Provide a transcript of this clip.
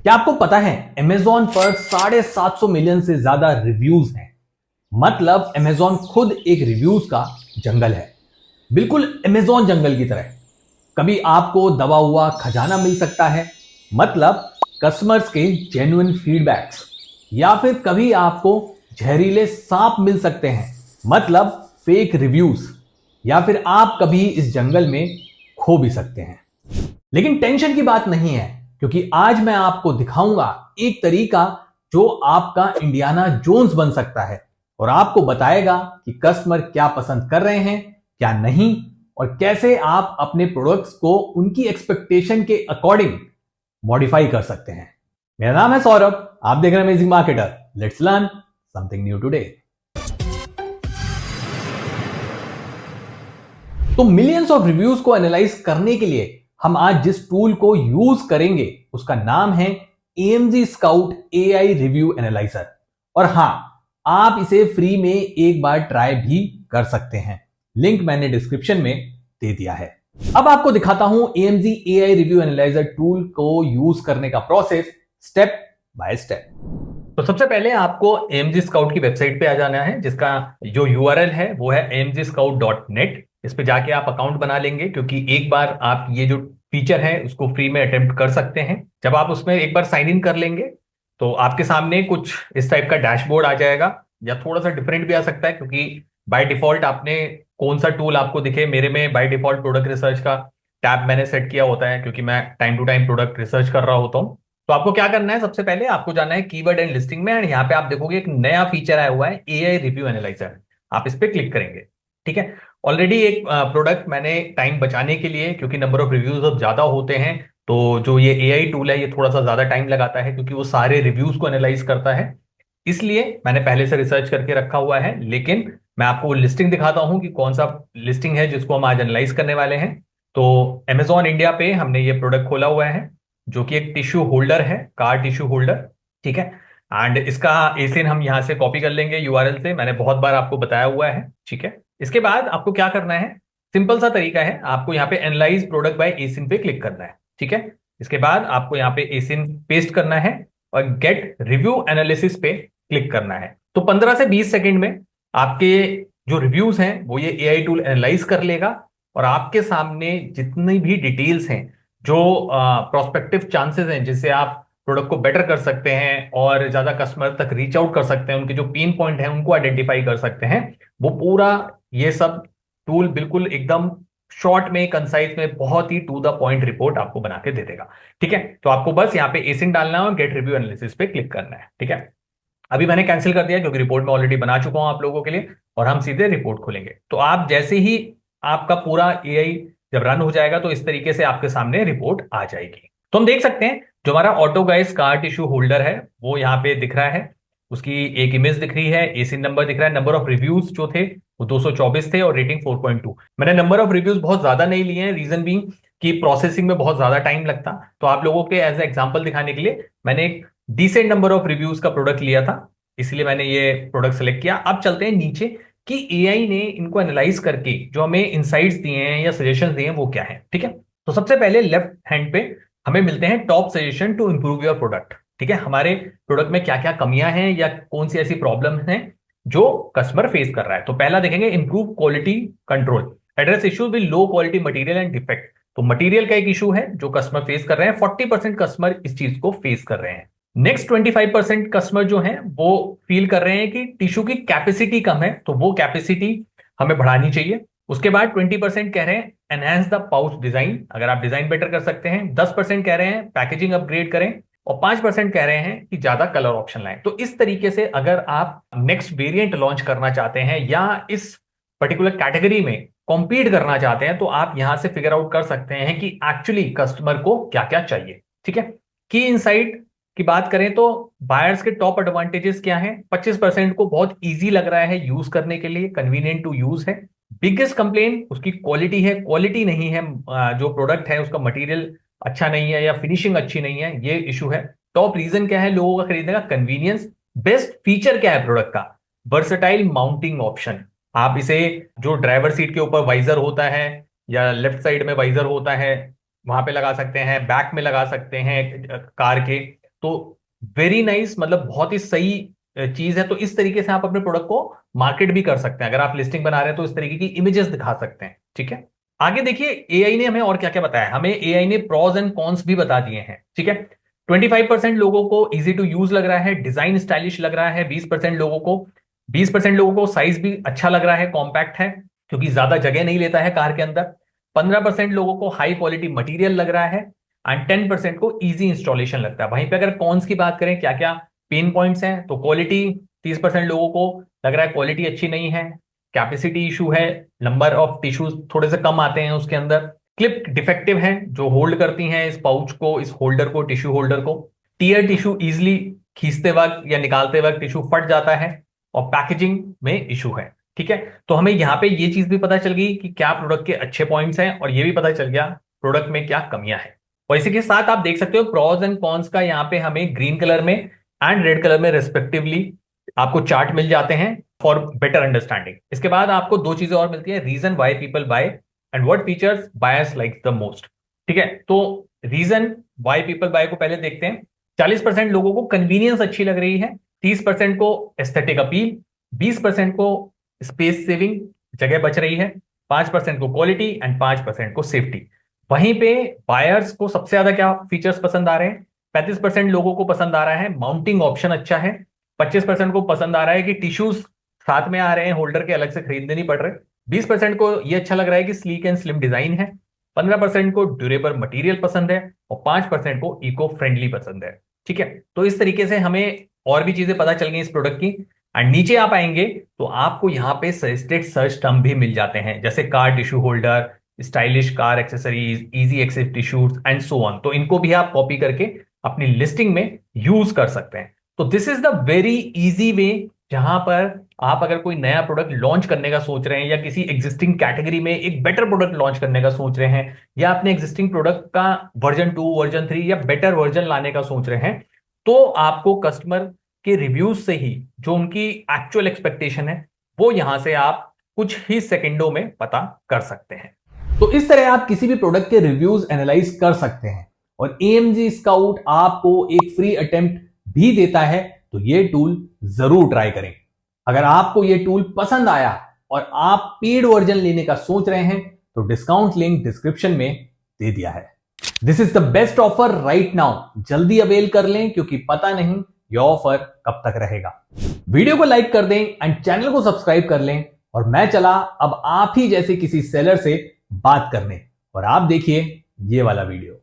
क्या आपको पता है Amazon पर 750 मिलियन से ज्यादा रिव्यूज हैं। मतलब Amazon खुद एक रिव्यूज का जंगल है, बिल्कुल Amazon जंगल की तरह। कभी आपको दबा हुआ खजाना मिल सकता है, मतलब कस्टमर्स के जेन्युइन फीडबैक्स, या फिर कभी आपको जहरीले सांप मिल सकते हैं, मतलब फेक रिव्यूज, या फिर आप कभी इस जंगल में खो भी सकते हैं। लेकिन टेंशन की बात नहीं है, क्योंकि आज मैं आपको दिखाऊंगा एक तरीका जो आपका इंडियाना जोन्स बन सकता है और आपको बताएगा कि कस्टमर क्या पसंद कर रहे हैं, क्या नहीं, और कैसे आप अपने प्रोडक्ट्स को उनकी एक्सपेक्टेशन के अकॉर्डिंग मॉडिफाई कर सकते हैं। मेरा नाम है सौरभ, आप देख रहे हैं amazing marketer. Let's learn something new today. तो मिलियंस ऑफ रिव्यूज को एनालाइज करने के लिए हम आज जिस टूल को यूज करेंगे उसका नाम है AMG Scout AI review analyser. और हां, आप इसे फ्री में एक बार ट्राई भी कर सकते हैं। लिंक मैंने डिस्क्रिप्शन में दे दिया है। अब आपको दिखाता हूं AMG AI review analyser tool को यूज करने का प्रोसेस स्टेप बाय स्टेप। तो सबसे पहले आपको AMG Scout की वेबसाइट पे आ जाना है, जिसका जो URL है वो है amgscout.net। इस पे जाके आप अकाउंट बना लेंगे, क्योंकि एक बार आप ये जो फीचर है उसको फ्री में अटेम्प्ट कर सकते हैं। जब आप उसमें एक बार साइन इन कर लेंगे तो आपके सामने कुछ इस टाइप का डैशबोर्ड आ जाएगा, या थोड़ा सा डिफरेंट भी आ सकता है, क्योंकि बाय डिफॉल्ट आपने कौन सा टूल आपको दिखे। मेरे में बाय डिफॉल्ट प्रोडक्ट रिसर्च का टैब मैंने सेट किया होता है, क्योंकि मैं time to time product research कर रहा होता हूँ। तो आपको क्या करना है, सबसे पहले आपको जाना है कीवर्ड एंड लिस्टिंग में, एंड यहाँ पे आप देखोगे एक नया फीचर आया हुआ है AI रिव्यू एनालाइजर। आप इस पे क्लिक करेंगे। ठीक है, ऑलरेडी एक प्रोडक्ट मैंने टाइम बचाने के लिए, क्योंकि नंबर ऑफ रिव्यूज अब ज्यादा होते हैं, तो जो ये AI टूल है ये थोड़ा सा ज्यादा टाइम लगाता है, क्योंकि वो सारे रिव्यूज को एनालाइज करता है। इसलिए मैंने पहले से रिसर्च करके रखा हुआ है। लेकिन मैं आपको लिस्टिंग दिखाता हूं कि कौन सा लिस्टिंग है जिसको हम आज एनालाइज करने वाले हैं। तो Amazon इंडिया पे हमने ये प्रोडक्ट खोला हुआ है, जो कि एक टिश्यू होल्डर है, कार टिश्यू होल्डर। ठीक है, एंड इसका एसिन हम यहाँ से कॉपी कर लेंगे URL से, मैंने बहुत बार आपको बताया हुआ है। ठीक है, इसके बाद आपको क्या करना है, सिंपल सा तरीका है, आपको यहाँ पे एनालाइज प्रोडक्ट बाय एसिन पे क्लिक करना है। ठीक है, इसके बाद आपको यहाँ पे एसिन पेस्ट करना है और गेट रिव्यू एनालिसिस पे क्लिक करना है। तो 15 से 20 सेकंड में आपके जो रिव्यूज हैं वो ये AI टूल एनालाइज कर लेगा, और आपके सामने जितनी भी डिटेल्स हैं, जो प्रोस्पेक्टिव चांसेस हैं जिससे आप प्रोडक्ट को बेटर कर सकते हैं और ज्यादा कस्टमर तक रीच आउट कर सकते हैं, उनके जो पेन पॉइंट हैं उनको आइडेंटिफाई कर सकते हैं, वो पूरा ये सब टूल बिल्कुल एकदम शॉर्ट में, कंसाइज में, बहुत ही टू द पॉइंट रिपोर्ट आपको बना के दे देगा। ठीक है, तो आपको बस यहाँ पे एसिन डालना है और गेट रिव्यू एनालिसिस पे क्लिक करना है। ठीक है, अभी मैंने कैंसिल कर दिया क्योंकि रिपोर्ट में ऑलरेडी बना चुका हूं आप लोगों के लिए, और हम सीधे रिपोर्ट खोलेंगे। तो आप जैसे ही आपका पूरा AI जब रन हो जाएगा तो इस तरीके से आपके सामने रिपोर्ट आ जाएगी। तो हम देख सकते हैं जो हमारा auto guys car tissue holder है वो यहाँ पे दिख रहा है, उसकी एक इमेज दिख रही है, एसी नंबर दिख रहा है, नंबर ऑफ रिव्यूज जो थे वो 224 थे और रेटिंग 4.2। मैंने नंबर ऑफ रिव्यूज बहुत ज्यादा नहीं लिए हैं, रीजन बीइंग कि प्रोसेसिंग में बहुत ज्यादा टाइम लगता। तो आप लोगों के एज एग्जांपल दिखाने के लिए मैंने एक डिसेंट नंबर ऑफ रिव्यूज का प्रोडक्ट लिया था, इसलिए मैंने ये प्रोडक्ट सेलेक्ट किया। अब चलते हैं नीचे कि AI ने इनको एनालाइज करके जो हमें इनसाइट्स दिए हैं या सजेशंस दिए हैं वो क्या है। ठीक है, तो सबसे पहले लेफ्ट हैंड पे हमें मिलते हैं top suggestion to improve your product. ठीक है, हमारे प्रोडक्ट में क्या क्या कमियां हैं या कौन सी ऐसी प्रॉब्लम हैं जो कस्टमर फेस कर रहा है। तो पहला देखेंगे improve quality control, address issues with low quality material and defect. तो मटेरियल का एक इशू है जो कस्टमर फेस कर रहे हैं, 40% कस्टमर इस चीज को फेस कर रहे हैं। नेक्स्ट 25% कस्टमर जो हैं वो फील कर रहे हैं कि टिश्यू की कैपेसिटी कम है, तो वो कैपेसिटी हमें बढ़ानी चाहिए। उसके बाद 20% कह रहे हैं एनहांस द पाउच डिजाइन, अगर आप डिजाइन बेटर कर सकते हैं। 10% कह रहे हैं पैकेजिंग अपग्रेड करें, और 5% कह रहे हैं कि ज्यादा कलर ऑप्शन लाएं। तो इस तरीके से अगर आप नेक्स्ट वेरिएंट लॉन्च करना चाहते हैं या इस पर्टिकुलर कैटेगरी में कॉम्पीट करना चाहते हैं, तो आप यहां से फिगर आउट कर सकते हैं कि एक्चुअली कस्टमर को क्या क्या चाहिए। ठीक है, की इनसाइट की बात करें तो बायर्स के टॉप एडवांटेजेस क्या हैं। 25% को बहुत इजी लग रहा है यूज करने के लिए, कन्वीनियंट टू यूज है। बिगेस्ट कंप्लेन उसकी क्वालिटी है, क्वालिटी नहीं है, जो प्रोडक्ट है उसका मटेरियल अच्छा नहीं है या फिनिशिंग अच्छी नहीं है, ये इशू है। टॉप रीजन क्या है लोगों का खरीदने का, कन्वीनियंस। बेस्ट फीचर क्या है प्रोडक्ट का, वर्सेटाइल माउंटिंग ऑप्शन। आप इसे जो ड्राइवर सीट के ऊपर वाइजर होता है या लेफ्ट साइड में वाइजर होता है वहां पे लगा सकते हैं, बैक में लगा सकते हैं कार के। तो वेरी नाइस, मतलब बहुत ही सही चीज है। तो इस तरीके से आप अपने प्रोडक्ट को मार्केट भी कर सकते हैं। अगर आप लिस्टिंग बना रहे हैं तो इस तरीके की इमेजेस दिखा सकते हैं। ठीक है, आगे देखिए एआई ने हमें और क्या क्या बताया। हमें एआई ने प्रॉज एंड कॉन्स भी बता दिए हैं। ठीक है, 25% लोगों को इजी टू यूज लग रहा है, डिजाइन स्टाइलिश लग रहा है। 20% लोगों को साइज भी अच्छा लग रहा है, कॉम्पैक्ट है क्योंकि ज्यादा जगह नहीं लेता है कार के अंदर। 15% लोगों को हाई क्वालिटी मटेरियल लग रहा है एंड 10% को इजी इंस्टॉलेशन लगता है। वहीं पे अगर कॉन्स की बात करें, क्या क्या पेन पॉइंट्स हैं, तो क्वालिटी 30% लोगों को लग रहा है क्वालिटी अच्छी नहीं है, कैपेसिटी इशू है, नंबर ऑफ टिश्यूज थोड़े से कम आते हैं उसके अंदर, क्लिप डिफेक्टिव है जो होल्ड करती हैं इस पाउच को, इस होल्डर को, टिश्यू होल्डर को, टीयर टिश्यू इजिली खींचते वक्त या निकालते वक्त टिश्यू फट जाता है, और पैकेजिंग में इशू है। ठीक है, तो हमें यहां पे ये चीज भी पता चल गई कि क्या प्रोडक्ट के अच्छे पॉइंट्स हैं, और ये भी पता चल गया प्रोडक्ट में क्या कमियां हैं। और इसी के साथ आप देख सकते हो प्रॉज एंड कॉन्स का यहाँ पे हमें ग्रीन कलर में एंड रेड कलर में रेस्पेक्टिवली आपको चार्ट मिल जाते हैं फॉर बेटर अंडरस्टैंडिंग। इसके बाद आपको दो चीजें और मिलती है, reason why people buy and what features buyers like the most. ठीक है, तो रीजन वाई पीपल बाय को पहले देखते हैं। 40% लोगों को कन्वीनियंस अच्छी लग रही है, 30% को एस्थेटिक अपील, 20% को स्पेस सेविंग, जगह बच रही है, 5% को क्वालिटी एंड 5% को सेफ्टी। वहीं पे बायर्स को सबसे ज्यादा क्या फीचर्स पसंद आ रहे हैं? 35% लोगों को पसंद आ रहा है माउंटिंग ऑप्शन अच्छा है, 25% को पसंद आ रहा है कि टिश्यूज साथ में आ रहे हैं, होल्डर के अलग से खरीदने नहीं पड़ रहे, 20% को यह अच्छा लग रहा है कि स्लीक एंड स्लिम डिजाइन है, 15% को ड्यूरेबल मटेरियल पसंद है, और 5% को इको फ्रेंडली पसंद है। ठीक है, तो इस तरीके से हमें और भी चीजें पता चल गई इस प्रोडक्ट की। एंड नीचे आप आएंगे तो आपको यहाँ पे सजेस्टेड सर्च टर्म भी मिल जाते हैं, जैसे car tissue holder, stylish car accessories, easy access tissues and so on. तो इनको भी आप कॉपी करके अपनी लिस्टिंग में यूज कर सकते हैं। तो this is the very easy way, जहां पर आप अगर कोई नया प्रोडक्ट लॉन्च करने का सोच रहे हैं, या किसी एग्जिस्टिंग कैटेगरी में एक बेटर प्रोडक्ट लॉन्च करने का सोच रहे हैं, या अपने एग्जिस्टिंग प्रोडक्ट का वर्जन 2, वर्जन 3 या बेटर वर्जन लाने का सोच रहे हैं, तो आपको कस्टमर के रिव्यूज से ही जो उनकी एक्चुअल एक्सपेक्टेशन है वो यहां से आप कुछ ही सेकंडों में पता कर सकते हैं। तो इस तरह आप किसी भी प्रोडक्ट के रिव्यूज एनालाइज कर सकते हैं, और AMG स्काउट आपको एक फ्री अटेम्प्ट भी देता है, तो ये टूल जरूर ट्राई करें। अगर आपको ये टूल पसंद आया और आप पेड वर्जन लेने का सोच रहे हैं, तो डिस्काउंट लिंक डिस्क्रिप्शन में दे दिया है। This is the best offer right now, जल्दी अवेल कर लें क्योंकि पता नहीं यह ऑफर कब तक रहेगा। वीडियो को लाइक कर दें एंड चैनल को सब्सक्राइब कर लें, और मैं चला अब आप ही जैसे किसी सेलर से बात करने, और आप देखिए ये वाला वीडियो।